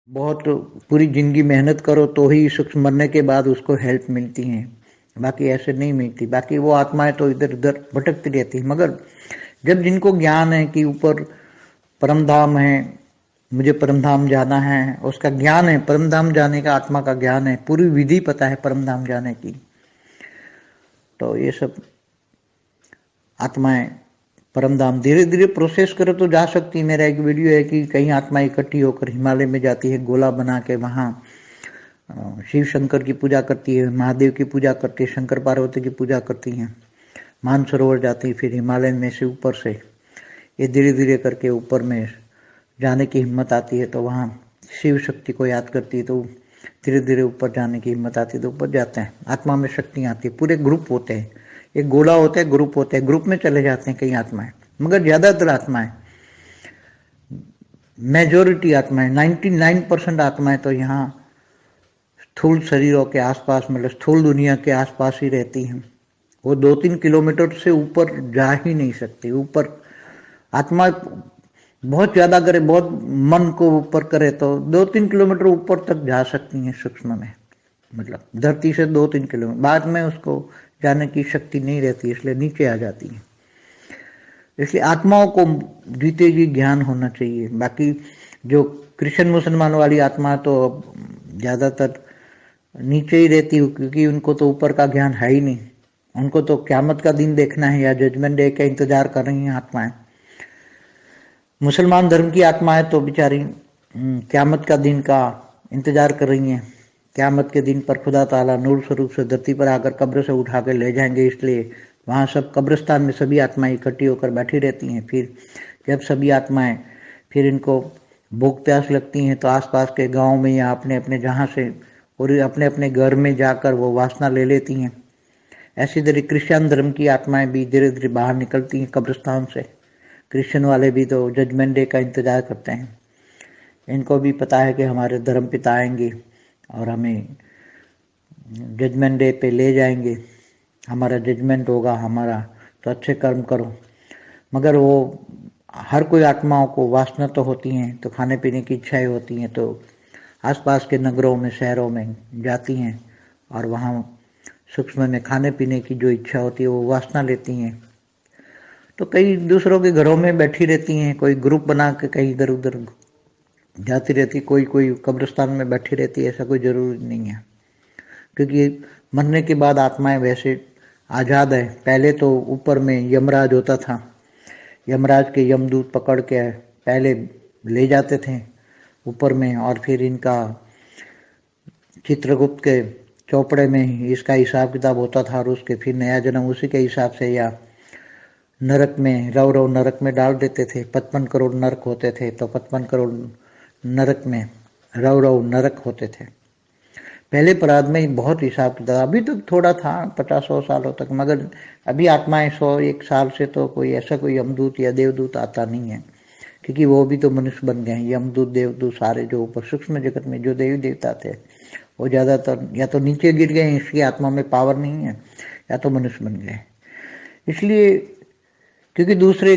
बहुत पूरी जिंदगी मेहनत करो तो ही सूक्ष्म मरने के बाद उसको हेल्प मिलती है, बाकी ऐसे नहीं मिलती। बाकी वो आत्माएं तो इधर उधर भटकती रहती है। मगर जब जिनको ज्ञान है कि ऊपर परम धाम है, मुझे परम धाम जाना है, उसका ज्ञान है, परम धाम जाने का आत्मा का ज्ञान है, पूरी विधि पता है परम धाम जाने की, तो ये सब आत्माएं परम धाम धीरे धीरे प्रोसेस करो तो जा सकती है। मेरा एक वीडियो है कि कई आत्माएं इकट्ठी होकर हिमालय में जाती है, गोला बना के वहाँ शिव शंकर की पूजा करती है, महादेव की पूजा करती है, शंकर पार्वती की पूजा करती हैं, मानसरोवर जाती है, फिर हिमालय में से ऊपर से ये धीरे धीरे करके ऊपर में जाने की हिम्मत आती है, तो वहाँ शिव शक्ति को याद करती है, तो धीरे धीरे ऊपर जाने की हिम्मत आती है, तो ऊपर जाते हैं। आत्मा में शक्ति आती है, पूरे ग्रुप होते हैं, एक गोला होता है, ग्रुप होते हैं, ग्रुप में चले जाते हैं कई आत्माएं। मगर ज़्यादातर आत्माएं, मेजोरिटी आत्माएं, 99% आत्माएं तो यहाँ स्थूल शरीरों के आसपास, मतलब स्थूल दुनिया के आसपास ही रहती हैं। वो 2-3 किलोमीटर से ऊपर जा ही नहीं सकती। ऊपर आत्मा बहुत ज़्यादा करे, बहुत मन को ऊपर करे तो 2-3 किलोमीटर ऊपर तक जा सकती हैं सूक्ष्म में, मतलब धरती से 2-3 किलोमीटर। बाद में उसको जाने की शक्ति नहीं रहती, इसलिए नीचे आ जाती है। इसलिए आत्माओं को जीते जी ज्ञान होना चाहिए। बाकी जो क्रिश्चियन मुसलमान वाली आत्मा तो ज़्यादातर नीचे ही रहती है, क्योंकि उनको तो ऊपर का ज्ञान है ही नहीं। उनको तो क़यामत का दिन देखना है या जजमेंट डे का इंतजार कर रही हैं आत्माएं। मुसलमान धर्म की आत्माएं तो बेचारी क़यामत का दिन का इंतजार कर रही हैं। क़यामत के दिन पर खुदा ताला नूर स्वरूप से धरती पर आकर कब्र से उठा कर ले जाएंगे, इसलिए वहाँ सब कब्रिस्तान में सभी आत्माएं इकट्ठी होकर बैठी रहती हैं। फिर जब सभी आत्माएं, फिर इनको भूख प्यास लगती हैं तो आसपास के गांव में या अपने अपने जहाँ से और अपने अपने घर में जाकर वो वासना ले लेती हैं। ऐसी तरह क्रिश्चियन धर्म की आत्माएं भी धीरे धीरे बाहर निकलती हैं कब्रिस्तान से। क्रिश्चियन वाले भी तो जजमेंट डे का इंतजार करते हैं। इनको भी पता है कि हमारे धर्म पिता आएंगे और हमें जजमेंट डे पे ले जाएंगे, हमारा जजमेंट होगा, हमारा तो अच्छे कर्म करो। मगर वो हर कोई आत्माओं को वासना तो होती हैं, तो खाने पीने की इच्छाएं होती हैं, तो आसपास के नगरों में, शहरों में जाती हैं और वहाँ सूक्ष्म में खाने पीने की जो इच्छा होती है वो वासना लेती हैं। तो कई दूसरों के घरों में बैठी रहती हैं, कोई ग्रुप बना के कहीं इधर उधर जाती रहती, कोई कोई कब्रिस्तान में बैठी रहती है। ऐसा कोई ज़रूरी नहीं है, क्योंकि मरने के बाद आत्माएं वैसे आज़ाद है। पहले तो ऊपर में यमराज होता था, यमराज के यमदूत पकड़ के पहले ले जाते थे ऊपर में, और फिर इनका चित्रगुप्त के चौपड़े में इसका हिसाब किताब होता था, और उसके फिर नया जन्म उसी के हिसाब से या नरक में, रव रव नरक में डाल देते थे। 55 करोड़ नरक होते थे, तो 55 करोड़ नरक में रव रव नरक होते थे। पहले अपराध में बहुत हिसाब किताब, अभी तक थोड़ा था 50-100 सालों तक, मगर अभी आत्माएं 100-1 साल से तो कोई ऐसा कोई यमदूत या देवदूत आता नहीं है, क्योंकि वो भी तो मनुष्य बन गए हैं। यमदूत देवदूत सारे जो ऊपर सूक्ष्म जगत में जो देवी देवता थे वो ज़्यादातर या तो नीचे गिर गए हैं, इसकी आत्मा में पावर नहीं है, या तो मनुष्य बन गए। इसलिए क्योंकि दूसरे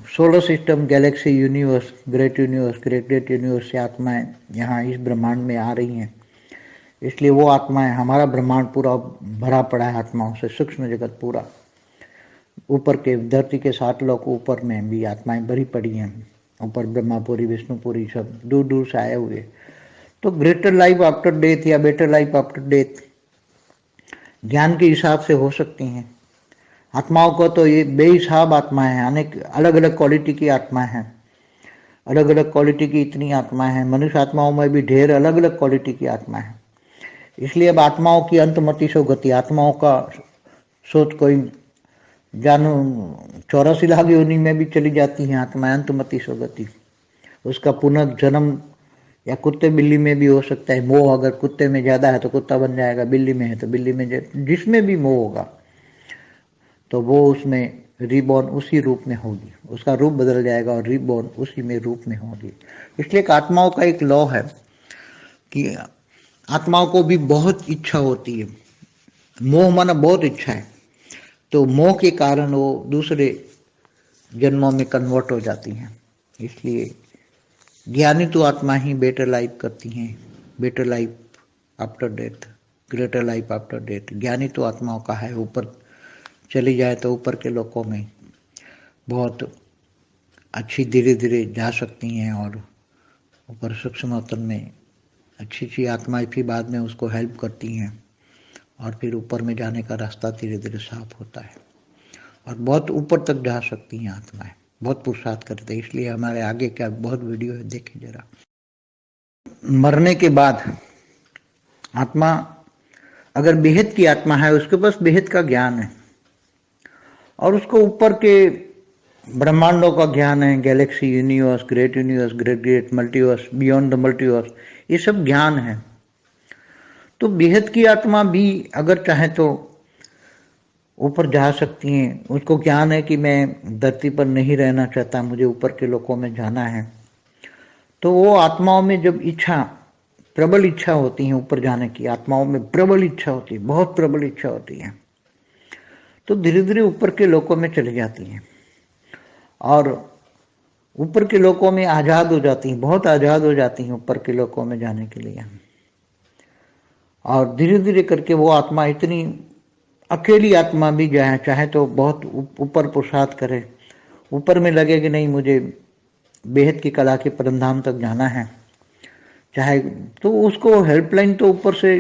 solar system, Galaxy, universe, great universe से आत्माएं यहाँ इस ब्रह्मांड में आ रही हैं, इसलिए वो आत्माएं, हमारा ब्रह्मांड पूरा भरा पड़ा है आत्माओं से, सूक्ष्म जगत पूरा, ऊपर के धरती के 7 लोक ऊपर में भी आत्माएं भरी पड़ी हैं। ऊपर ब्रह्मापुरी, विष्णुपुरी सब दूर दूर से आए हुए। तो ग्रेटर लाइफ आफ्टर डेथ या बेटर लाइफ आफ्टर डेथ ज्ञान के हिसाब से हो सकती हैं। आत्माओं को तो ये बेहिसाब आत्माएं हैं, अनेक अलग अलग क्वालिटी की आत्माएं हैं, अलग अलग क्वालिटी की इतनी आत्माएं हैं। मनुष्य आत्माओं में भी ढेर अलग अलग क्वालिटी की आत्माएं हैं। इसलिए अब आत्माओं की अंतमति सो गति, आत्माओं का सोच कोई जानो 84 लाख योनि में भी चली जाती हैं आत्माएं, अंतमति सो गति। उसका पुनर्जन्म या कुत्ते बिल्ली में भी हो सकता है। मोह अगर कुत्ते में ज़्यादा है तो कुत्ता बन जाएगा, बिल्ली में है तो बिल्ली में, जिसमें भी मोह होगा तो वो उसमें रीबॉर्न उसी रूप में होगी, उसका रूप बदल जाएगा और रीबॉर्न उसी में रूप में होगी। इसलिए एक आत्माओं का एक लॉ है कि आत्माओं को भी बहुत इच्छा होती है, मोह माना बहुत इच्छा है, तो मोह के कारण वो दूसरे जन्मों में कन्वर्ट हो जाती हैं। इसलिए ज्ञानी तो आत्मा ही बेटर लाइफ करती हैं, better life after death, greater life after death. ज्ञानी तो आत्माओं का है, ऊपर चली जाए तो ऊपर के लोकों में बहुत अच्छी धीरे धीरे जा सकती हैं और ऊपर सूक्ष्म तन में अच्छी अच्छी आत्माएं भी बाद में उसको हेल्प करती हैं और फिर ऊपर में जाने का रास्ता धीरे धीरे साफ होता है और बहुत ऊपर तक जा सकती हैं आत्माएं, बहुत पुरुषार्थ करते हैं। इसलिए हमारे आगे क्या बहुत वीडियो है, देखें जरा। मरने के बाद आत्मा, अगर बेहद की आत्मा है, उसके पास बेहद का ज्ञान है और उसको ऊपर के ब्रह्मांडों का ज्ञान है, Galaxy, universe, great great multiverse, beyond the multiverse, ये सब ज्ञान है। तो बेहद की आत्मा भी अगर चाहे तो ऊपर जा सकती हैं। उसको ज्ञान है कि मैं धरती पर नहीं रहना चाहता, मुझे ऊपर के लोकों में जाना है। तो वो आत्माओं में जब इच्छा, प्रबल इच्छा होती है ऊपर जाने की, आत्माओं में प्रबल इच्छा होती है, बहुत प्रबल इच्छा होती है, तो धीरे धीरे ऊपर के लोकों में चली जाती हैं और ऊपर के लोकों में आज़ाद हो जाती हैं, बहुत आज़ाद हो जाती हैं ऊपर के लोकों में जाने के लिए। और धीरे धीरे करके वो आत्मा इतनी, अकेली आत्मा भी जाए चाहे तो बहुत ऊपर पुरुषार्थ करे, ऊपर में लगे कि नहीं मुझे बेहद की कला के परमधाम तक जाना है, चाहे तो उसको हेल्पलाइन तो ऊपर से,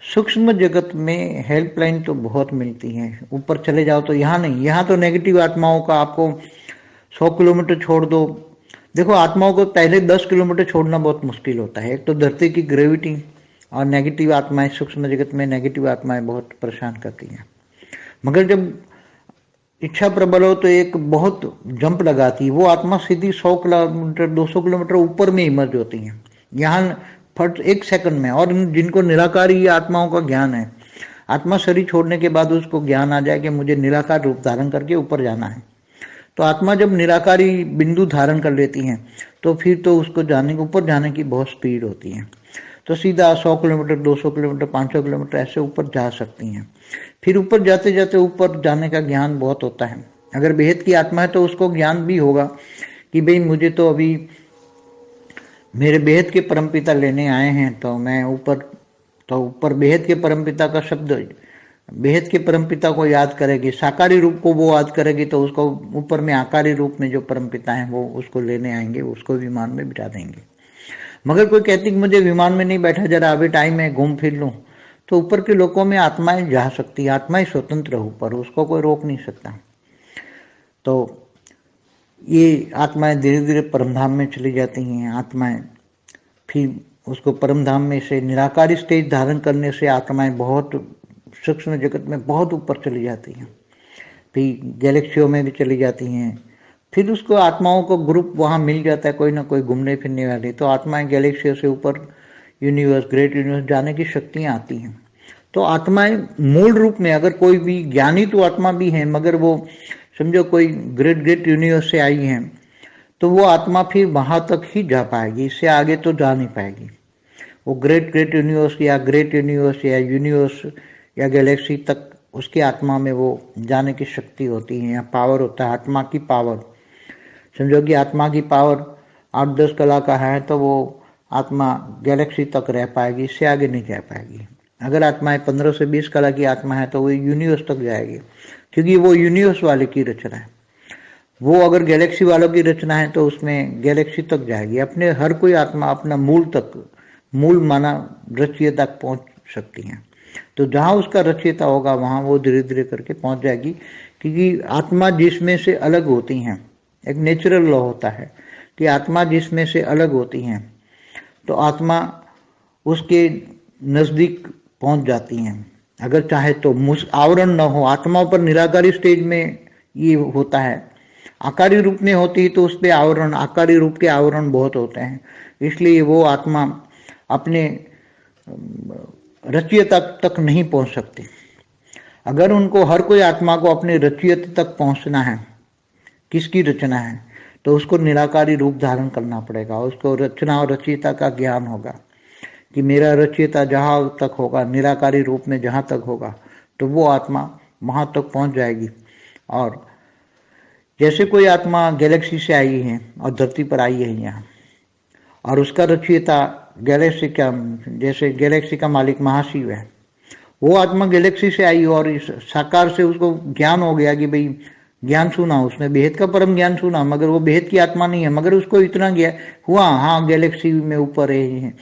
सूक्ष्म जगत में हेल्पलाइन तो बहुत मिलती है। ऊपर चले जाओ तो यहाँ नहीं, यहाँ तो नेगेटिव आत्माओं का आपको 100 किलोमीटर छोड़ दो। देखो आत्माओं को पहले 10 किलोमीटर छोड़ना बहुत मुश्किल होता है। एक तो धरती की ग्रेविटी और नेगेटिव आत्माएं, सूक्ष्म जगत में नेगेटिव आत्माएं बहुत परेशान करती हैं। मगर जब इच्छा प्रबल हो तो एक बहुत जंप लगाती है, वो आत्मा सीधी 100 किलोमीटर 200 किलोमीटर ऊपर में इमर्ज होती हैं, यहाँ फट एक सेकंड में। और जिनको निराकारी आत्माओं का ज्ञान है, आत्मा शरीर छोड़ने के बाद उसको ज्ञान आ जाए कि मुझे निराकार रूप धारण करके ऊपर जाना है, तो आत्मा जब निराकारी बिंदु धारण कर लेती हैं तो फिर तो उसको जाने, ऊपर जाने की बहुत स्पीड होती है। तो सीधा 100 किलोमीटर 200 किलोमीटर 500 किलोमीटर ऐसे ऊपर जा सकती हैं। फिर ऊपर जाते जाते ऊपर जाने का ज्ञान बहुत होता है। अगर बेहद की आत्मा है तो उसको ज्ञान भी होगा कि भाई मुझे तो अभी मेरे बेहद के परमपिता लेने आए हैं, तो मैं ऊपर, तो ऊपर बेहद के परमपिता का शब्द, बेहद के परमपिता को याद करेगी, साकारी रूप को वो याद करेगी, तो उसको ऊपर में आकारी रूप में जो परमपिता हैं वो उसको लेने आएंगे, उसको विमान में बिठा देंगे। मगर कोई कहती कि मुझे विमान में नहीं बैठा, जरा अभी टाइम है घूम फिर लूँ, तो ऊपर के लोकों में आत्माएं जा सकती है। आत्माएं स्वतंत्र हो, ऊपर उसको कोई रोक नहीं सकता। तो ये आत्माएं धीरे धीरे परमधाम में चली जाती हैं। आत्माएं फिर उसको परमधाम में से निराकारी स्टेज धारण करने से आत्माएं बहुत सूक्ष्म जगत में बहुत ऊपर चली जाती हैं, फिर गैलेक्सियों में भी चली जाती हैं। फिर उसको आत्माओं को ग्रुप वहाँ मिल जाता है, कोई ना कोई घूमने फिरने वाली, तो आत्माएं गैलेक्सियों से ऊपर यूनिवर्स, ग्रेट यूनिवर्स जाने की शक्तियाँ आती हैं। तो आत्माएं मूल रूप में, अगर कोई भी ज्ञानी तो आत्मा भी है, मगर वो समझो कोई ग्रेट यूनिवर्स से आई हैं, तो वो आत्मा फिर वहाँ तक ही जा पाएगी, इससे आगे तो जा नहीं पाएगी। वो ग्रेट यूनिवर्स या यूनिवर्स या गैलेक्सी तक उसकी आत्मा में वो जाने की शक्ति होती है या पावर होता है, आत्मा की पावर। समझो कि आत्मा की पावर 8-10 कला का है तो वो आत्मा गैलेक्सी तक रह पाएगी, इससे आगे नहीं जा पाएगी। अगर आत्माएं 15 से 20 कला की आत्मा है तो वो यूनिवर्स तक जाएगी, क्योंकि वो यूनिवर्स वाले की रचना है। वो अगर गैलेक्सी वालों की रचना है तो उसमें गैलेक्सी तक जाएगी। अपने हर कोई आत्मा अपना मूल तक, मूल माना रचयिता तक पहुंच सकती है। तो जहाँ उसका रचयिता होगा वहाँ वो धीरे धीरे करके पहुंच जाएगी, क्योंकि आत्मा जिसमें से अलग होती हैं, एक नेचुरल लॉ होता है कि आत्मा जिसमें से अलग होती हैं तो आत्मा उसके नज़दीक पहुंच जाती हैं। अगर चाहे तो आवरण न हो, आत्माओं पर निराकारी स्टेज में ये होता है। आकारी रूप में होती है तो उस पर आवरण, आकारी रूप के आवरण बहुत होते हैं, इसलिए वो आत्मा अपने रचयिता तक नहीं पहुंच सकती। अगर उनको, हर कोई आत्मा को अपने रचयिता तक पहुंचना है, किसकी रचना है, तो उसको निराकारी रूप धारण करना पड़ेगा। उसको रचना और रचयिता का ज्ञान होगा कि मेरा रचयिता जहाँ तक होगा, निराकारी रूप में जहाँ तक होगा, तो वो आत्मा वहाँ तक पहुँच जाएगी। और जैसे कोई आत्मा गैलेक्सी से आई है और धरती पर आई है यहाँ, और उसका रचयिता गैलेक्सी का, जैसे गैलेक्सी का मालिक महाशिव है, वो आत्मा गैलेक्सी से आई और इस साकार से उसको ज्ञान हो गया कि भाई ज्ञान सुना, उसने बेहद का परम ज्ञान सुना, मगर वो बेहद की आत्मा नहीं है, मगर उसको इतना गया हुआ, हाँ गैलेक्सी में ऊपर है।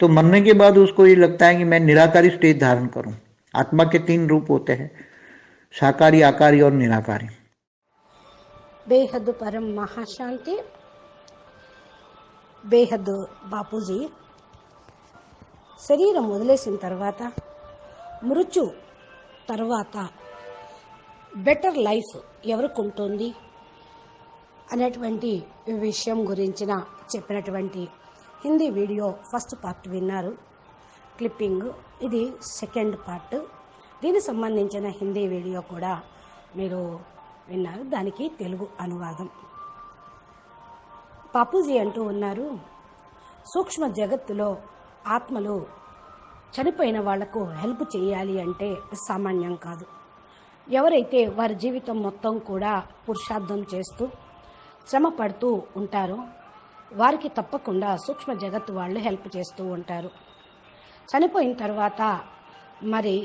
तो मरने के बाद उसको ये लगता है कि मैं निराकारी स्टेज धारण करूं। आत्मा के 3 रूप होते हैं, साकारी, आकारी और निराकारी। బేహద్ పరం మహాశాంతి. బేహద్ బాపూజీ శరీరం వదిలేసిన తర్వాత మృత్యు తర్వాత బెటర్ లైఫ్ ఎవరికి ఉంటుంది అనేటువంటి విషయం గురించిన చెప్పినటువంటి హిందీ వీడియో ఫస్ట్ పార్ట్ విన్నారు, క్లిప్పింగ్. ఇది సెకండ్ పార్ట్. దీనికి సంబంధించిన హిందీ వీడియో కూడా మీరు విన్నారు, దానికి తెలుగు అనువాదం. బాపూజీ అంటూ ఉన్నారు, సూక్ష్మ జగత్తులో ఆత్మలు చనిపోయిన వాళ్లకు హెల్ప్ చేయాలి అంటే సామాన్యం కాదు. ఎవరైతే వారి జీవితం మొత్తం కూడా పురుషార్థం చేస్తూ శ్రమ పడుతూ ఉంటారో వారికి తప్పకుండా సూక్ష్మ జగత్తు వాళ్ళు హెల్ప్ చేస్తూ ఉంటారు. చనిపోయిన తర్వాత మరి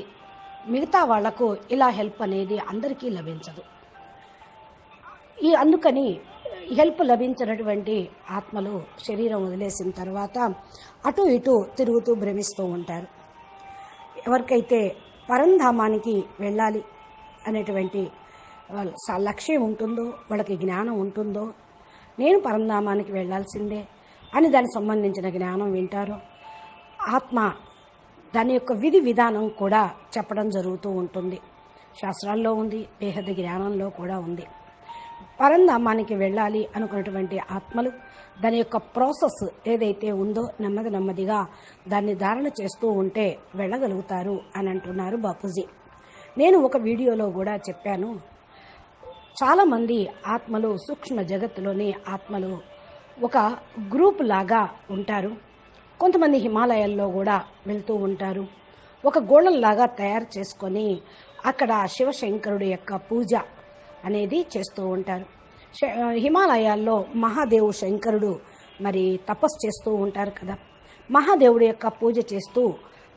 మిగతా వాళ్లకు ఇలా హెల్ప్ అనేది అందరికీ లభించదు. అందుకని హెల్ప్ లభించినటువంటి ఆత్మలు శరీరం వదిలేసిన తర్వాత అటు ఇటు తిరుగుతూ భ్రమిస్తూ ఉంటారు. ఎవరికైతే పరంధామానికి వెళ్ళాలి అనేటువంటి లక్ష్యం ఉంటుందో, వాళ్ళకి జ్ఞానం ఉంటుందో, నేను పరంధామానికి వెళ్ళాల్సిందే అని దానికి సంబంధించిన జ్ఞానం వింటారో, ఆత్మ దాని యొక్క విధి విధానం కూడా చెప్పడం జరుగుతూ ఉంటుంది. శాస్త్రాల్లో ఉంది, బేహద్ జ్ఞానంలో కూడా ఉంది. పరంధామానికి వెళ్ళాలి అనుకున్నటువంటి ఆత్మలు దాని యొక్క ప్రాసెస్ ఏదైతే ఉందో నెమ్మదిగా దాన్ని ధారణ చేస్తూ ఉంటే వెళ్ళగలుగుతారు అని అంటున్నారు బాపూజీ. నేను ఒక వీడియోలో కూడా చెప్పాను, చాలామంది ఆత్మలు సూక్ష్మ జగత్తులోని ఆత్మలు ఒక గ్రూప్ లాగా ఉంటారు. కొంతమంది హిమాలయాల్లో కూడా వెళ్తూ ఉంటారు. ఒక గోళంలాగా తయారు చేసుకొని అక్కడ శివశంకరుడి యొక్క పూజ అనేది చేస్తూ ఉంటారు. హిమాలయాల్లో మహాదేవు శంకరుడు మరి తపస్సు చేస్తూ ఉంటారు కదా, మహాదేవుడి యొక్క పూజ చేస్తూ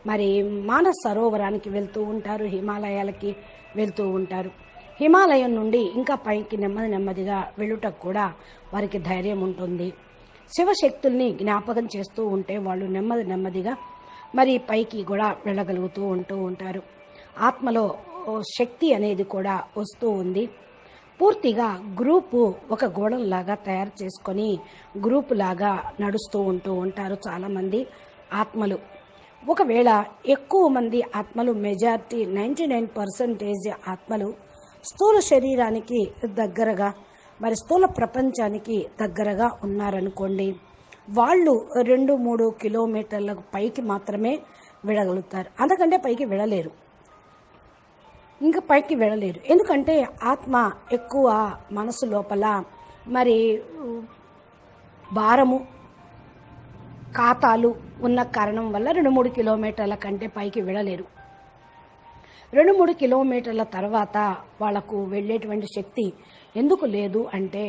మరి మానస సరోవరానికి వెళ్తూ ఉంటారు, హిమాలయాలకి వెళ్తూ ఉంటారు. హిమాలయం నుండి ఇంకా పైకి నెమ్మదిగా వెళ్ళుటకు కూడా వారికి ధైర్యం ఉంటుంది. శివశక్తుల్ని జ్ఞాపకం చేస్తూ ఉంటే వాళ్ళు నెమ్మదిగా మరి పైకి కూడా వెళ్ళగలుగుతూ ఉంటారు. ఆత్మలో శక్తి అనేది కూడా వస్తూ ఉంది. పూర్తిగా గ్రూపు ఒక గోళంలాగా తయారు చేసుకొని గ్రూపు లాగా నడుస్తూ ఉంటారు చాలామంది ఆత్మలు. ఒకవేళ ఎక్కువ మంది ఆత్మలు, మెజారిటీ 99% ఆత్మలు స్థూల శరీరానికి దగ్గరగా మరి స్థూల ప్రపంచానికి దగ్గరగా ఉన్నారనుకోండి, వాళ్ళు 2-3 కిలోమీటర్ల పైకి మాత్రమే వెళ్ళగలుగుతారు. అంతకంటే పైకి వెళ్ళలేరు. ఎందుకంటే ఆత్మ ఎక్కువ మనసు లోపల మరి భారము, ఖాతాలు ఉన్న కారణం వల్ల 2-3 కిలోమీటర్ల కంటే పైకి వెళ్ళలేరు. 2-3 కిలోమీటర్ల తర్వాత వాళ్లకు వెళ్ళేటువంటి శక్తి ఎందుకు లేదు అంటే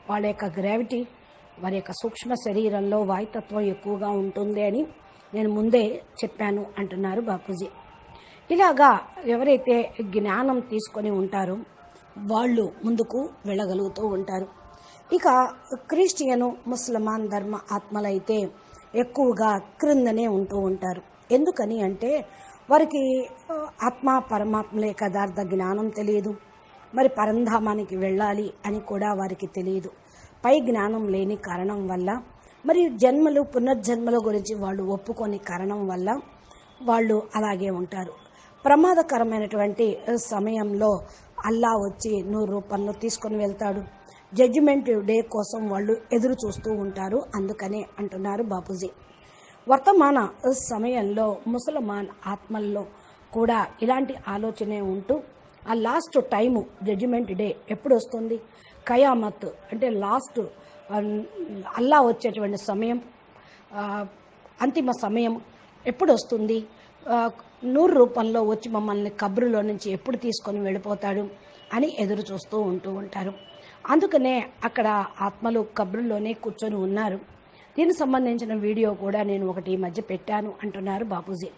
వాళ్ళ యొక్క గ్రావిటీ, వారి యొక్క సూక్ష్మ శరీరంలో వాయుతత్వం ఎక్కువగా ఉంటుంది అని నేను ముందే చెప్పాను అంటున్నారు బాపూజీ. ఇలాగా ఎవరైతే జ్ఞానం తీసుకొని ఉంటారో వాళ్ళు ముందుకు వెళ్ళగలుగుతూ ఉంటారు. ఇక క్రిస్టియను, ముస్లిమాన్ ధర్మ ఆత్మలైతే ఎక్కువగా క్రిందనే ఉంటూ ఉంటారు. ఎందుకని అంటే వారికి ఆత్మ పరమాత్మల యొక్క యథార్థ జ్ఞానం తెలియదు, మరి పరంధామానికి వెళ్ళాలి అని కూడా వారికి తెలియదు. పై జ్ఞానం లేని కారణం వల్ల, మరి జన్మలు పునర్జన్మల గురించి వాళ్ళు ఒప్పుకోని కారణం వల్ల వాళ్ళు అలాగే ఉంటారు. ప్రమాదకరమైనటువంటి సమయంలో అల్లా వచ్చి 100 రూపాయలు తీసుకొని వెళ్తాడు. జడ్జిమెంట్ డే కోసం వాళ్ళు ఎదురు చూస్తూ ఉంటారు. అందుకనే అంటున్నారు బాపూజీ. వర్తమాన సమయంలో ముసల్మాన్ ఆత్మల్లో కూడా ఇలాంటి ఆలోచనే ఉంటూ ఆ లాస్ట్ టైము జడ్జిమెంట్ డే ఎప్పుడు వస్తుంది, ఖయామత్ అంటే లాస్ట్ అల్లా వచ్చేటువంటి సమయం, అంతిమ సమయం ఎప్పుడు వస్తుంది, 100 రూపంలో వచ్చి మమ్మల్ని కబ్రులో నుంచి ఎప్పుడు తీసుకొని వెళ్ళిపోతాడు అని ఎదురు చూస్తూ ఉంటారు. అందుకనే అక్కడ ఆత్మలు కబ్రులోనే కూర్చొని ఉన్నారు. దీనికి సంబంధించిన వీడియో కూడా నేను ఒకటి ఈ మధ్య పెట్టాను అంటున్నారు బాపూజీ.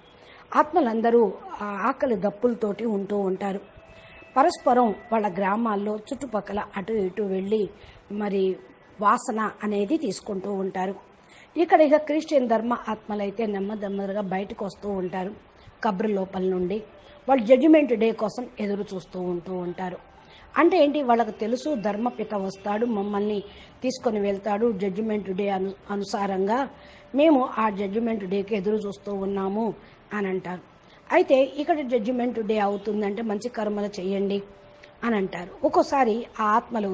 ఆత్మలందరూ ఆకలి దప్పులతోటి ఉంటూ ఉంటారు. పరస్పరం వాళ్ళ గ్రామాల్లో చుట్టుపక్కల అటు ఇటు వెళ్ళి మరి వాసన అనేది తీసుకుంటూ ఉంటారు. ఇక్కడ ఇక క్రిస్టియన్ ధర్మ ఆత్మలైతే నెమ్మదిగా బయటకు వస్తూ ఉంటారు. కబ్ర్ లోపల నుండి వాళ్ళు జడ్జిమెంట్ డే కోసం ఎదురు చూస్తూ ఉంటారు. అంటే ఏంటి, వాళ్ళకు తెలుసు ధర్మపిత వస్తాడు, మమ్మల్ని తీసుకొని వెళ్తాడు జడ్జిమెంట్ డే అనుసారంగా, మేము ఆ జడ్జిమెంట్ డేకి ఎదురు చూస్తూ ఉన్నాము అని అంటారు. అయితే ఇక్కడ జడ్జిమెంట్ డే అవుతుందంటే మంచి కర్మలు చేయండి అని అంటారు. ఒక్కోసారి ఆ ఆత్మలు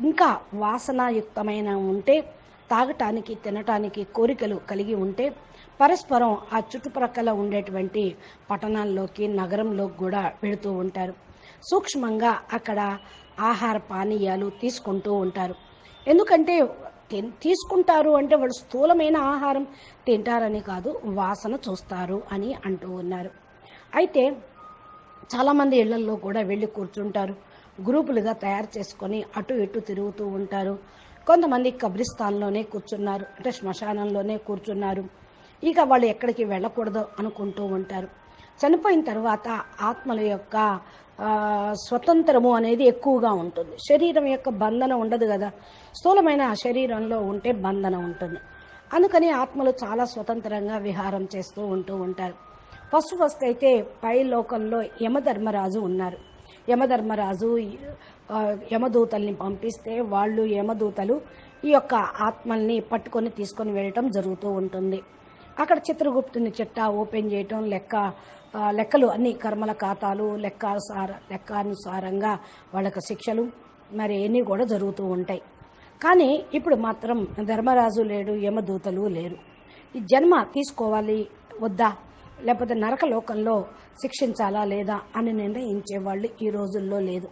ఇంకా వాసనాయుక్తమైన ఉంటే, తాగటానికి తినటానికి కోరికలు కలిగి ఉంటే పరస్పరం ఆ చుట్టుప్రక్కల ఉండేటువంటి పట్టణాల్లోకి నగరంలోకి కూడా వెళుతూ ఉంటారు. సూక్ష్మంగా అక్కడ ఆహార పానీయాలు తీసుకుంటూ ఉంటారు. ఎందుకంటే తీసుకుంటారు అంటే వాళ్ళు స్థూలమైన ఆహారం తింటారని కాదు, వాసన చూస్తారు అని అంటూ ఉన్నారు. అయితే చాలామంది ఇళ్లల్లో కూడా వెళ్ళి కూర్చుంటారు. గ్రూపులుగా తయారు చేసుకొని అటు ఇటు తిరుగుతూ ఉంటారు. కొంతమంది కబ్రిస్తాన్లోనే కూర్చున్నారు, అంటే శ్మశానంలోనే కూర్చున్నారు. ఇక వాళ్ళు ఎక్కడికి వెళ్ళకూడదు అనుకుంటూ ఉంటారు. చనిపోయిన తర్వాత ఆత్మల యొక్క స్వతంత్రము అనేది ఎక్కువగా ఉంటుంది. శరీరం యొక్క బంధన ఉండదు కదా, స్థూలమైన శరీరంలో ఉంటే బంధన ఉంటుంది. అందుకని ఆత్మలు చాలా స్వతంత్రంగా విహారం చేస్తూ ఉంటారు. ఫస్ట్ అయితే పై లోకంలో యమధర్మరాజు ఉన్నారు. యమధర్మరాజు యమదూతల్ని పంపిస్తే వాళ్ళు యమదూతలు ఈ యొక్క ఆత్మల్ని పట్టుకొని తీసుకొని వెళ్ళటం జరుగుతూ ఉంటుంది. అక్కడ చిత్రగుప్తుని చిట్టా ఓపెన్ చేయటం, లెక్కలు అన్ని కర్మల ఖాతాలు లెక్కానుసారంగా వాళ్ళకు శిక్షలు మరి అన్నీ కూడా జరుగుతూ ఉంటాయి. కానీ ఇప్పుడు మాత్రం ధర్మరాజు లేడు, యమదూతలు లేరు. ఈ జన్మ తీసుకోవాలి వద్దా, లేకపోతే నరక లోకంలో శిక్షించాలా లేదా అని నిర్ణయించేవాళ్ళు ఈ రోజుల్లో లేదు.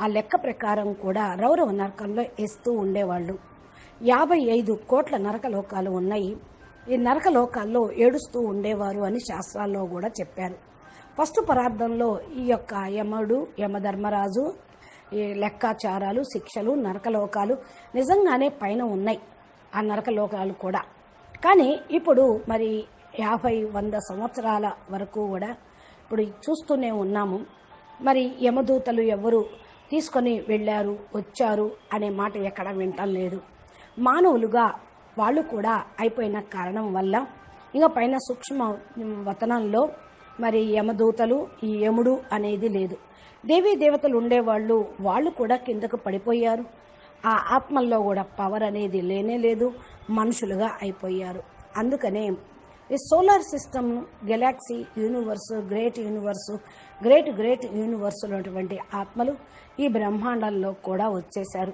ఆ లెక్క ప్రకారం కూడా రౌరవ నరకంలో వేస్తూ ఉండేవాళ్ళు. 55 కోట్ల నరక లోకాలు ఉన్నాయి. ఈ నరక లోకాల్లో ఏడుస్తూ ఉండేవారు అని శాస్త్రాల్లో కూడా చెప్పారు. ఫస్ట్ పరార్థంలో ఈ యొక్క యముడు, యమధర్మరాజు, ఈ లెక్కాచారాలు, శిక్షలు, నరకలోకాలు నిజంగానే పైన ఉన్నాయి ఆ నరకలోకాలు కూడా. కానీ ఇప్పుడు మరి 50-100 సంవత్సరాల వరకు కూడా ఇప్పుడు చూస్తూనే ఉన్నాము. మరి యమదూతలు ఎవరు తీసుకొని వెళ్ళారు, వచ్చారు అనే మాట ఎక్కడ వింటం లేదు. మానవులుగా వాళ్ళు కూడా అయిపోయిన కారణం వల్ల ఇంకా పైన సూక్ష్మ వతనంలో మరి యమదూతలు, ఈ యముడు అనేది లేదు. దేవీ దేవతలు ఉండేవాళ్ళు, వాళ్ళు కూడా కిందకు పడిపోయారు. ఆ ఆత్మల్లో కూడా పవర్ అనేది లేనే లేదు, మనుషులుగా అయిపోయారు. అందుకనే ఈ solar system, Galaxy, universe, great universe ఉన్నటువంటి ఆత్మలు ఈ బ్రహ్మాండంలో కూడా వచ్చేశారు.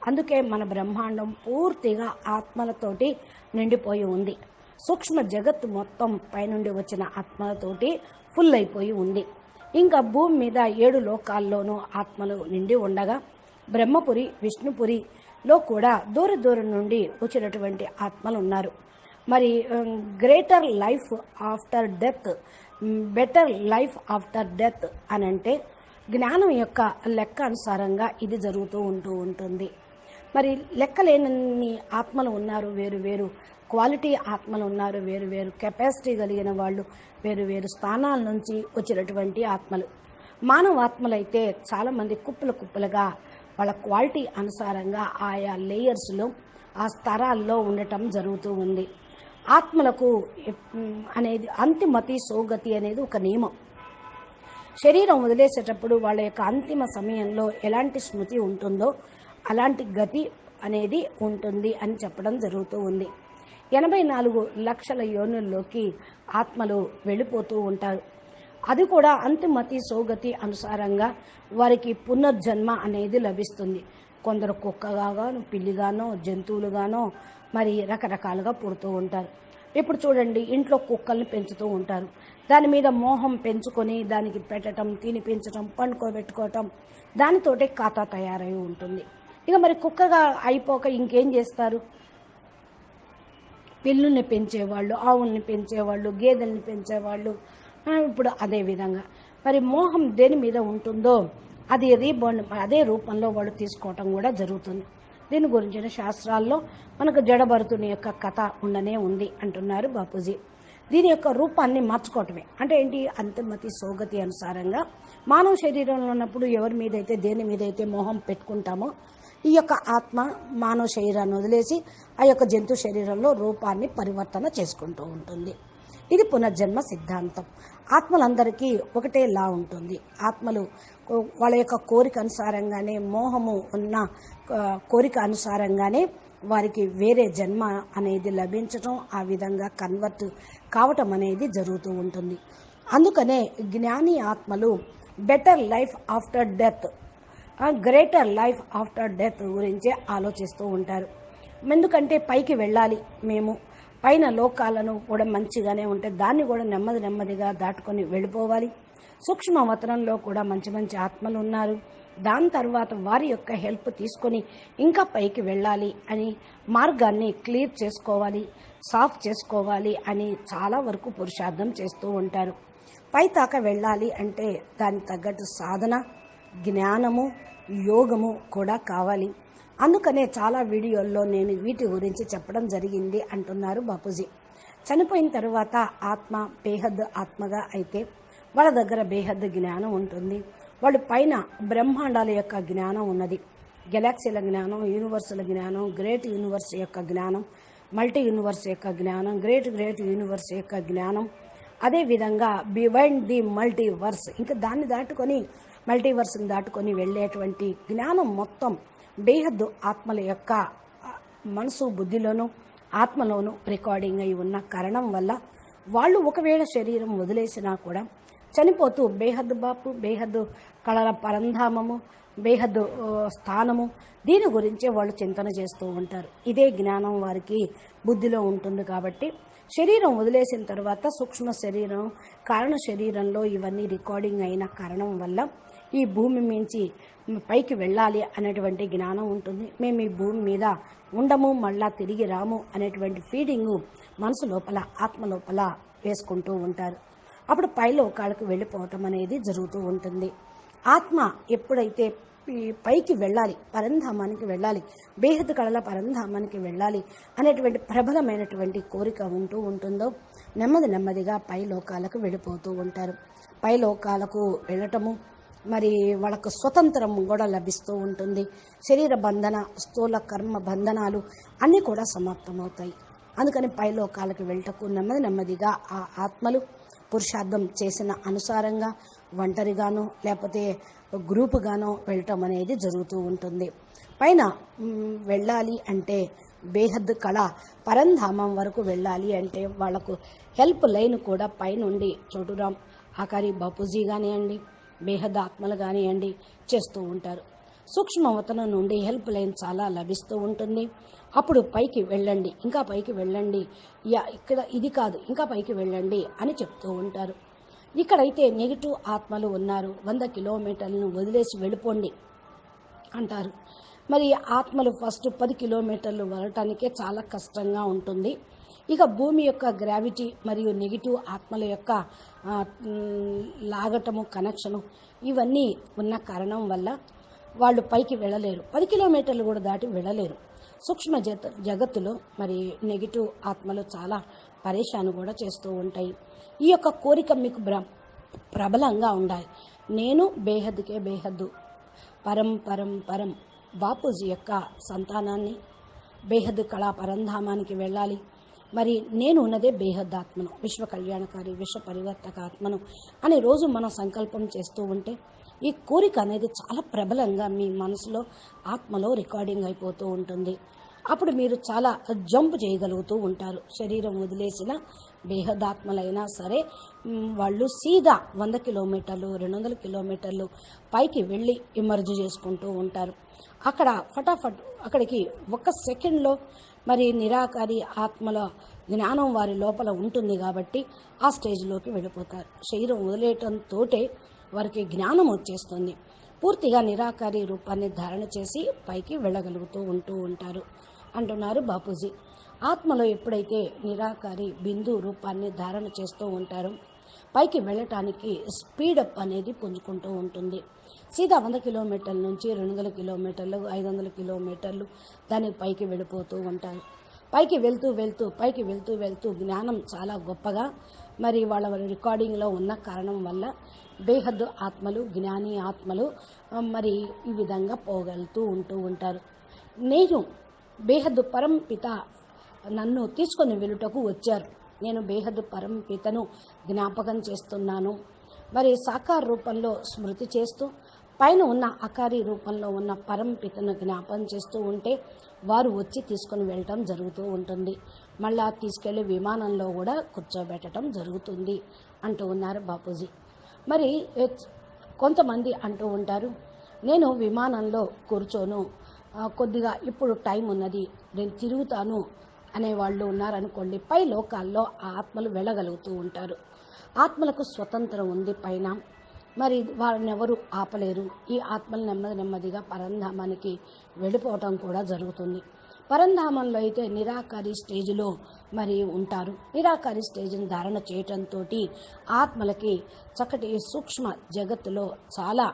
అందుకే మన బ్రహ్మాండం పూర్తిగా ఆత్మలతోటి నిండిపోయి ఉంది. సూక్ష్మ జగత్తు మొత్తం పైనుండి వచ్చిన ఆత్మలతోటి ఫుల్ అయిపోయి ఉంది. ఇంకా భూమి మీద 7 లోకాల్లోనూ ఆత్మలు నిండి ఉండగా బ్రహ్మపురి, విష్ణుపురిలో కూడా దూరం నుండి వచ్చినటువంటి ఆత్మలు ఉన్నారు. మరి greater life after death, better life after death అని అంటే జ్ఞానం యొక్క లెక్క అనుసారంగా ఇది జరుగుతూ ఉంటుంది. మరి లెక్కలేనన్ని ఆత్మలు ఉన్నారు, వేరు క్వాలిటీ ఆత్మలు ఉన్నారు, వేరు కెపాసిటీ కలిగిన వాళ్ళు, వేరు స్థానాల నుంచి వచ్చినటువంటి ఆత్మలు. మానవ ఆత్మలైతే చాలామంది కుప్పలుగా వాళ్ళ క్వాలిటీ అనుసారంగా ఆయా లేయర్స్లో, ఆ స్తరాల్లో ఉండటం జరుగుతూ ఉంది. ఆత్మలకు అనేది అంతిమతి సోగతి అనేది ఒక నియమం. శరీరం వదిలేసేటప్పుడు వాళ్ళ యొక్క అంతిమ సమయంలో ఎలాంటి స్మృతి ఉంటుందో అలాంటి గతి అనేది ఉంటుంది అని చెప్పడం జరుగుతూ ఉంది. 84 లక్షల యోనుల్లోకి ఆత్మలు వెళ్ళిపోతూ ఉంటారు. అది కూడా అంతిమతి సోగతి అనుసారంగా వారికి పునర్జన్మ అనేది లభిస్తుంది. కొందరు కుక్కగానో, పిల్లిగానో, జంతువులుగానో మరి రకరకాలుగా పుడుతూ ఉంటారు. ఇప్పుడు చూడండి, ఇంట్లో కుక్కల్ని పెంచుతూ ఉంటారు. దాని మీద మోహం పెంచుకొని దానికి పెట్టడం, తినిపించడం, పండుకోబెట్టుకోవటం, దానితోటే ఖాతా తయారై ఉంటుంది. ఇక మరి కుక్కగా అయిపోక ఇంకేం చేస్తారు? పిల్లుల్ని పెంచేవాళ్ళు, ఆవుల్ని పెంచేవాళ్ళు, గేదెల్ని పెంచేవాళ్ళు. ఇప్పుడు అదే విధంగా మరి మోహం దేని మీద ఉంటుందో అది రీబోర్న్ అదే రూపంలో వాళ్ళు తీసుకోవటం కూడా జరుగుతుంది. దీని గురించిన శాస్త్రాల్లో మనకు జడభరతుని యొక్క కథ ఉండనే ఉంది అంటున్నారు బాపూజీ. దీని యొక్క రూపాన్ని మార్చుకోవటమే అంటే ఏంటి, అంతిమతి సోగతి అనుసారంగా మానవ శరీరంలో ఉన్నప్పుడు ఎవరి మీదైతే దేని మీదైతే మోహం పెట్టుకుంటామో ఈ యొక్క ఆత్మ మానవ శరీరాన్ని వదిలేసి ఆ యొక్క జంతు శరీరంలో రూపాన్ని పరివర్తన చేసుకుంటూ ఉంటుంది. ఇది పునర్జన్మ సిద్ధాంతం. ఆత్మలందరికీ ఒకటేలా ఉంటుంది. ఆత్మలు వాళ్ళ యొక్క కోరిక అనుసారంగానే, మోహము ఉన్న కోరిక అనుసారంగానే వారికి వేరే జన్మ అనేది లభించటం, ఆ విధంగా కన్వర్ట్ కావటం అనేది జరుగుతూ ఉంటుంది. అందుకనే జ్ఞాని ఆత్మలు better life after death, greater life after death గురించే ఆలోచిస్తూ ఉంటారు. ఎందుకంటే పైకి వెళ్ళాలి, మేము పైన లోకాలను కూడా మంచిగానే ఉంటే దాన్ని కూడా నెమ్మదిగా దాటుకొని వెళ్ళిపోవాలి. సూక్ష్మవతనంలో కూడా మంచి మంచి ఆత్మలు ఉన్నారు. దాని తర్వాత వారి యొక్క హెల్ప్ తీసుకొని ఇంకా పైకి వెళ్ళాలి అని మార్గాన్ని క్లియర్ చేసుకోవాలి, సాఫ్ చేసుకోవాలి అని చాలా వరకు పురుషార్థం చేస్తూ ఉంటారు. పై దాకా వెళ్ళాలి అంటే దానికి తగ్గట్టు సాధన, జ్ఞానము, యోగము కూడా కావాలి. అందుకనే చాలా వీడియోల్లో నేను వీటి గురించి చెప్పడం జరిగింది అంటున్నారు బాపూజీ. చనిపోయిన తర్వాత ఆత్మ బేహద్ ఆత్మగా అయితే వాళ్ళ దగ్గర బేహద్ జ్ఞానం ఉంటుంది. వాళ్ళు పైన బ్రహ్మాండాల యొక్క జ్ఞానం ఉన్నది, గెలాక్సీల జ్ఞానం, యూనివర్సుల జ్ఞానం, గ్రేట్ యూనివర్స్ యొక్క జ్ఞానం, మల్టీ యూనివర్స్ యొక్క జ్ఞానం, గ్రేట్ యూనివర్స్ యొక్క జ్ఞానం, అదేవిధంగా బివైండ్ ది మల్టీవర్స్, ఇంకా దాన్ని దాటుకొని మల్టీవర్స్ని దాటుకొని వెళ్ళేటువంటి జ్ఞానం మొత్తం బేహద్దు ఆత్మల యొక్క మనసు, బుద్ధిలోనూ ఆత్మలోనూ రికార్డింగ్ అయి ఉన్న కారణం వల్ల వాళ్ళు ఒకవేళ శరీరం వదిలేసినా కూడా చనిపోతూ బేహద్దు బాపు, బేహద్దు కళల పరంధామము, బేహద్దు స్థానము, దీని గురించే వాళ్ళు చింతన చేస్తూ ఉంటారు. ఇదే జ్ఞానం వారికి బుద్ధిలో ఉంటుంది. కాబట్టి శరీరం వదిలేసిన తర్వాత సూక్ష్మ శరీరం, కారణ శరీరంలో ఇవన్నీ రికార్డింగ్ అయిన కారణం వల్ల ఈ భూమి మించి పైకి వెళ్ళాలి అనేటువంటి జ్ఞానం ఉంటుంది. మేము ఈ భూమి మీద ఉండము, మళ్ళా తిరిగి రాము అనేటువంటి ఫీడింగు మనసు లోపల, ఆత్మ లోపల వేసుకుంటూ ఉంటారు. అప్పుడు పైలోకాలకు వెళ్ళిపోవటం అనేది జరుగుతూ ఉంటుంది. ఆత్మ ఎప్పుడైతే పైకి వెళ్ళాలి, పరంధామానికి వెళ్ళాలి, బేహద్ కళల పరంధామానికి వెళ్ళాలి అనేటువంటి ప్రబలమైనటువంటి కోరిక ఉంటూ ఉంటుందో నెమ్మదిగా పైలోకాలకు వెళ్ళిపోతూ ఉంటారు. పైలోకాలకు వెళ్ళటము మరి వాళ్ళకు స్వతంత్రం కూడా లభిస్తూ ఉంటుంది. శరీర బంధన, స్థూల కర్మ బంధనాలు అన్నీ కూడా సమాప్తమవుతాయి. అందుకని పైలోకాలకు వెళ్ళటకు నెమ్మదిగా ఆ ఆత్మలు పురుషార్థం చేసిన అనుసారంగా ఒంటరిగానో లేకపోతే గ్రూపుగానో వెళ్ళటం అనేది జరుగుతూ ఉంటుంది. పైన వెళ్ళాలి అంటే బేహద్ కళ పరంధామం వరకు వెళ్ళాలి అంటే వాళ్లకు హెల్ప్ లైన్ కూడా పైనుండి చోటురామ్ ఆకారి బాపూజీ కానివ్వండి, బేహద్ ఆత్మలు కానివ్వండి చేస్తూ ఉంటారు. సూక్ష్మవతనం నుండి హెల్ప్ లైన్ చాలా లభిస్తూ ఉంటుంది. అప్పుడు పైకి వెళ్ళండి, ఇంకా పైకి వెళ్ళండి, ఇక్కడ ఇది కాదు ఇంకా పైకి వెళ్ళండి అని చెప్తూ ఉంటారు. ఇక్కడైతే నెగిటివ్ ఆత్మలు ఉన్నారు, 100 కిలోమీటర్లను వదిలేసి వెళ్ళిపోండి అంటారు. మరి ఆత్మలు ఫస్ట్ 10 కిలోమీటర్లు వెళ్ళటానికే చాలా కష్టంగా ఉంటుంది. ఇక భూమి యొక్క గ్రావిటీ మరియు నెగిటివ్ ఆత్మల యొక్క లాగటము, కనెక్షను ఇవన్నీ ఉన్న కారణం వల్ల వాళ్ళు పైకి వెళ్ళలేరు. 10 కిలోమీటర్లు కూడా దాటి వెళ్ళలేరు. సూక్ష్మ జగత్తులో మరి నెగిటివ్ ఆత్మలు చాలా పరేషాను కూడా చేస్తూ ఉంటాయి. ఈ యొక్క కోరిక మీకు ప్రబలంగా ఉండాలి. నేను బేహద్కే బేహద్దు, పరం బాపూజీ యొక్క సంతానాన్ని, బేహద్ కళా పరంధామానికి వెళ్ళాలి. మరి నేను ఉన్నదే బేహద్ ఆత్మను, విశ్వ కళ్యాణకారి, విశ్వ పరివర్తక ఆత్మను అని రోజు మనం సంకల్పం చేస్తూ ఉంటే ఈ కోరిక అనేది చాలా ప్రబలంగా మీ మనసులో, ఆత్మలో రికార్డింగ్ అయిపోతూ ఉంటుంది. అప్పుడు మీరు చాలా జంప్ చేయగలుగుతూ ఉంటారు. శరీరం వదిలేసిన బేహదాత్మలైనా సరే వాళ్ళు సీదా 100 కిలోమీటర్లు, 200 కిలోమీటర్లు పైకి వెళ్ళి ఇమర్జ్ చేసుకుంటూ ఉంటారు. అక్కడ ఫటాఫట్ అక్కడికి 1 సెకండ్లో మరి నిరాకారి ఆత్మల జ్ఞానం వారి లోపల ఉంటుంది కాబట్టి ఆ స్టేజ్లోకి వెళ్ళిపోతారు. శరీరం వదిలేయటంతోటే వారికి జ్ఞానం వచ్చేస్తుంది. పూర్తిగా నిరాకారి రూపాన్ని ధారణ చేసి పైకి వెళ్ళగలుగుతూ ఉంటారు అంటున్నారు బాపూజీ. ఆత్మలో ఎప్పుడైతే నిరాకారి బిందు రూపాన్ని ధారణ చేస్తూ ఉంటారో పైకి వెళ్ళటానికి స్పీడప్ అనేది పుంజుకుంటూ ఉంటుంది. సీదా 100 కిలోమీటర్ల నుంచి 200 కిలోమీటర్లు, 500 కిలోమీటర్లు దానికి పైకి వెళ్ళిపోతూ ఉంటారు. పైకి వెళ్తూ జ్ఞానం చాలా గొప్పగా మరి వాళ్ళ రికార్డింగ్లో ఉన్న కారణం వల్ల బేహద్దు ఆత్మలు, జ్ఞాని ఆత్మలు మరి ఈ విధంగా పోగలుగుతూ ఉంటారు. నేను బేహద్దు పరంపిత నన్ను తీసుకొని వెళ్ళుటకు వచ్చారు. నేను బేహద్దు పరంపితను జ్ఞాపకం చేస్తున్నాను. మరి సాకార రూపంలో స్మృతి చేస్తూ పైన ఉన్న అకారి రూపంలో ఉన్న పరంపితను జ్ఞాపకం చేస్తూ ఉంటే వారు వచ్చి తీసుకొని వెళ్ళటం జరుగుతూ ఉంటుంది. మళ్ళా తీసుకెళ్లి విమానంలో కూడా కూర్చోబెట్టడం జరుగుతుంది అంటూ ఉన్నారు బాపూజీ. మరి కొంతమంది అంటూ ఉంటారు, నేను విమానంలో కూర్చోను, కొద్దిగా ఇప్పుడు టైం ఉన్నది, నేను తిరుగుతాను అనేవాళ్ళు ఉన్నారనుకోండి. పై లోకాల్లో ఆ ఆత్మలు వెళ్ళగలుగుతూ ఉంటారు. ఆత్మలకు స్వతంత్రం ఉంది పైన, మరి వారిని ఎవరు ఆపలేరు. ఈ ఆత్మలు నెమ్మదిగా పరంధామానికి వెళ్ళిపోవటం కూడా జరుగుతుంది. పరంధామంలో అయితే నిరాకారి స్టేజ్లో మరి ఉంటారు. నిరాకారి స్టేజ్ని ధారణ చేయటంతో ఆత్మలకి చక్కటి సూక్ష్మ జగత్తులో చాలా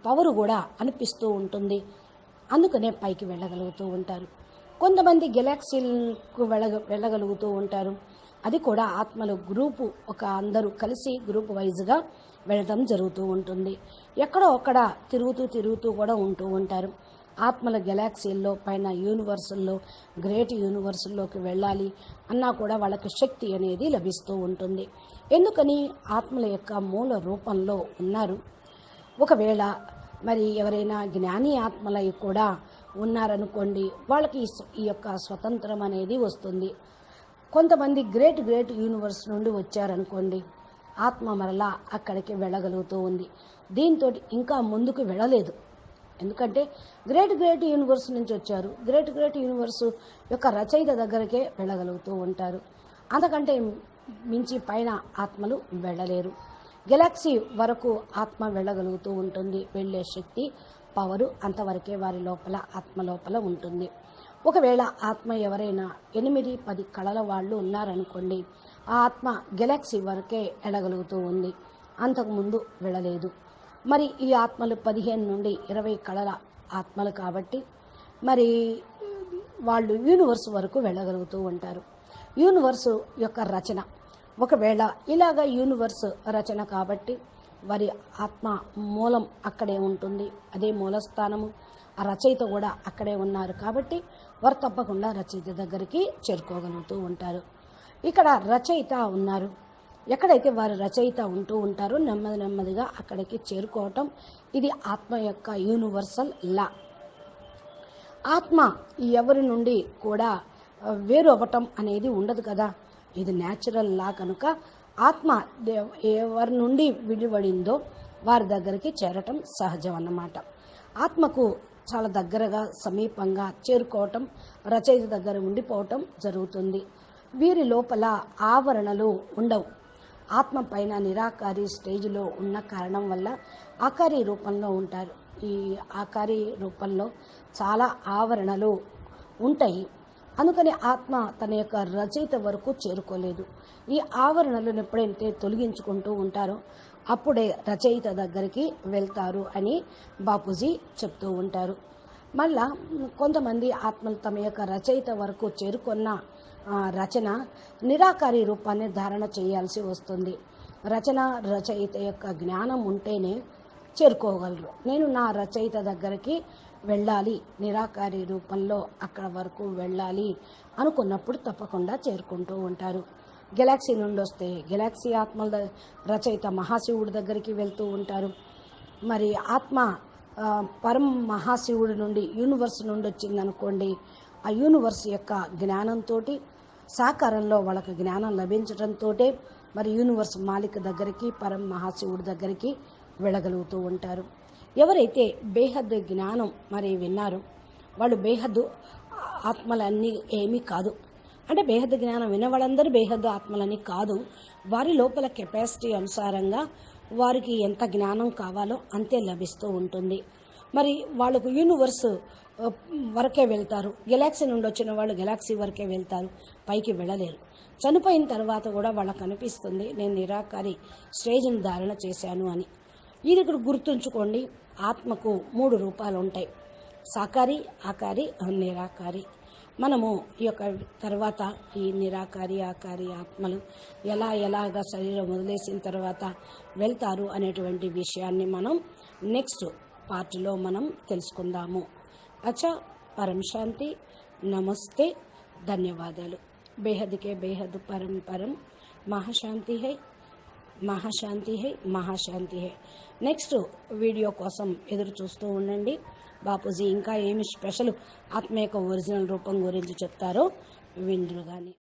పవర్ కూడా అనిపిస్తూ ఉంటుంది. అందుకనే పైకి వెళ్ళగలుగుతూ ఉంటారు. కొంతమంది గెలాక్సీలకు వెళ్ళగలుగుతూ ఉంటారు. అది కూడా ఆత్మలు గ్రూపు, ఒక అందరూ కలిసి గ్రూప్ వైజ్గా వెళ్ళటం జరుగుతూ ఉంటుంది. ఎక్కడో అక్కడ తిరుగుతూ కూడా ఉంటూ ఉంటారు. ఆత్మల గెలాక్సీల్లో పైన యూనివర్సుల్లో గ్రేట్ యూనివర్సుల్లోకి వెళ్ళాలి అన్నా కూడా వాళ్ళకి శక్తి అనేది లభిస్తూ ఉంటుంది. ఎందుకని? ఆత్మల యొక్క మూల రూపంలో ఉన్నారు. ఒకవేళ మరి ఎవరైనా జ్ఞాని ఆత్మలై కూడా ఉన్నారనుకోండి, వాళ్ళకి ఈ యొక్క స్వతంత్రం అనేది వస్తుంది. కొంతమంది గ్రేట్ యూనివర్స్ నుండి వచ్చారనుకోండి, ఆత్మ మరలా అక్కడికి వెళ్ళగలుగుతూ ఉంది. దీంతో ఇంకా ముందుకు వెళ్ళలేదు. ఎందుకంటే గ్రేట్ యూనివర్స్ నుంచి వచ్చారు. గ్రేట్ యూనివర్స్ యొక్క రచయిత దగ్గరకే వెళ్ళగలుగుతూ ఉంటారు. అంతకంటే మించి పైన ఆత్మలు వెళ్ళలేరు. గెలాక్సీ వరకు ఆత్మ వెళ్ళగలుగుతూ ఉంటుంది. వెళ్ళే శక్తి, పవరు అంతవరకే వారి లోపల, ఆత్మ లోపల ఉంటుంది. ఒకవేళ ఆత్మ ఎవరైనా 8-10 కళల వాళ్ళు ఉన్నారనుకోండి, ఆ ఆత్మ గెలాక్సీ వరకే వెళ్ళగలుగుతూ ఉంది, అంతకుముందు వెళ్ళలేదు. మరి ఈ ఆత్మలు 15 నుండి 20 కళల ఆత్మలు కాబట్టి మరి వాళ్ళు యూనివర్స్ వరకు వెళ్ళగలుగుతూ ఉంటారు. యూనివర్స్ యొక్క రచన ఒకవేళ ఇలాగ యూనివర్స్ రచన కాబట్టి వారి ఆత్మ మూలం అక్కడే ఉంటుంది. అదే మూలస్థానము. ఆ రచయిత కూడా అక్కడే ఉన్నారు కాబట్టి వారు తప్పకుండా రచయిత దగ్గరికి చేరుకోగలుగుతూ ఉంటారు. ఇక్కడ రచయిత ఉన్నారు. ఎక్కడైతే వారు రచయిత ఉంటూ ఉంటారో నెమ్మదిగా అక్కడికి చేరుకోవటం ఇది ఆత్మ యొక్క యూనివర్సల్ లా. ఆత్మ ఎవరి నుండి కూడా వేరు అవ్వటం అనేది ఉండదు కదా, ఇది న్యాచురల్ లా. కనుక ఆత్మ ఎవరి నుండి విడిపడిందో వారి దగ్గరికి చేరటం సహజం అన్నమాట. ఆత్మకు చాలా దగ్గరగా, సమీపంగా చేరుకోవటం, రచయిత దగ్గర ఉండిపోవటం జరుగుతుంది. వీరి లోపల ఆవరణలు ఉండవు. ఆత్మ పైన నిరాకారి స్టేజ్లో ఉన్న కారణం వల్ల ఆకారి రూపంలో ఉంటారు. ఈ ఆకారి రూపంలో చాలా ఆవరణలు ఉంటాయి. అందుకని ఆత్మ తన యొక్క రచయిత వరకు చేరుకోలేదు. ఈ ఆవరణలను ఎప్పుడైతే తొలగించుకుంటూ ఉంటారో అప్పుడే రచయిత దగ్గరికి వెళ్తారు అని బాపూజీ చెప్తూ ఉంటారు. మళ్ళా కొంతమంది ఆత్మలు తమ యొక్క రచయిత వరకు చేరుకున్న రచన నిరాకారి రూపాన్ని ధారణ చేయాల్సి వస్తుంది. రచయిత యొక్క జ్ఞానం ఉంటేనే చేరుకోగలరు. నేను నా రచయిత దగ్గరికి వెళ్ళాలి, నిరాకారి రూపంలో అక్కడ వరకు వెళ్ళాలి అనుకున్నప్పుడు తప్పకుండా చేరుకుంటూ ఉంటారు. గెలాక్సీ నుండి వస్తే గెలాక్సీ ఆత్మల రచయిత మహాశివుడి దగ్గరికి వెళ్తూ ఉంటారు. మరి ఆత్మ పరం మహాశివుడి నుండి యూనివర్స్ నుండి వచ్చిందనుకోండి, ఆ యూనివర్స్ యొక్క జ్ఞానంతో సాకారంలో వాళ్ళకి జ్ఞానం లభించడంతో మరి యూనివర్స్ మాలిక్ దగ్గరికి, పరం మహాశివుడి దగ్గరికి వెళ్ళగలుగుతూ ఉంటారు. ఎవరైతే బేహద్దు జ్ఞానం మరి విన్నారో వాళ్ళు బేహద్దు ఆత్మలన్నీ ఏమీ కాదు. అంటే బేహద్దు జ్ఞానం విన్న వాళ్ళందరూ బేహద్దు ఆత్మలని కాదు. వారి లోపల కెపాసిటీ అనుసారంగా వారికి ఎంత జ్ఞానం కావాలో అంతే లభిస్తూ ఉంటుంది. మరి వాళ్ళకు యూనివర్స్ వరకే వెళ్తారు. గెలాక్సీ నుండి వచ్చిన వాళ్ళు గెలాక్సీ వరకే వెళ్తారు, పైకి వెళ్ళలేరు. చనిపోయిన తర్వాత కూడా వాళ్ళకు అనిపిస్తుంది నేను నిరాకారి స్టేజ్ని ధారణ చేశాను అని. ఇది ఇక్కడ గుర్తుంచుకోండి. ఆత్మకు 3 రూపాలు ఉంటాయి: సాకారి, ఆకారి, నిరాకారి. మనము ఈ యొక్క తర్వాత ఈ నిరాకారి, ఆకారి ఆత్మలు ఎలాగా శరీరం వదిలేసిన తర్వాత వెళ్తారు అనేటువంటి విషయాన్ని మనం నెక్స్ట్ పార్ట్లో మనం తెలుసుకుందాము. అచ్చా, పరం శాంతి. నమస్తే, ధన్యవాదాలు. బేహద్ కే బేహద్ పరం పరం. మహాశాంతి హై, మహాశాంతి హై, మహాశాంతి హై. నెక్స్ట్ వీడియో కోసం ఎదురు చూస్తూ ఉండండి. బాపూజీ ఇంకా ఏమి స్పెషల్ ఆత్మ యొక్క ఒరిజినల్ రూపం గురించి చెప్తారో విందురు కానీ.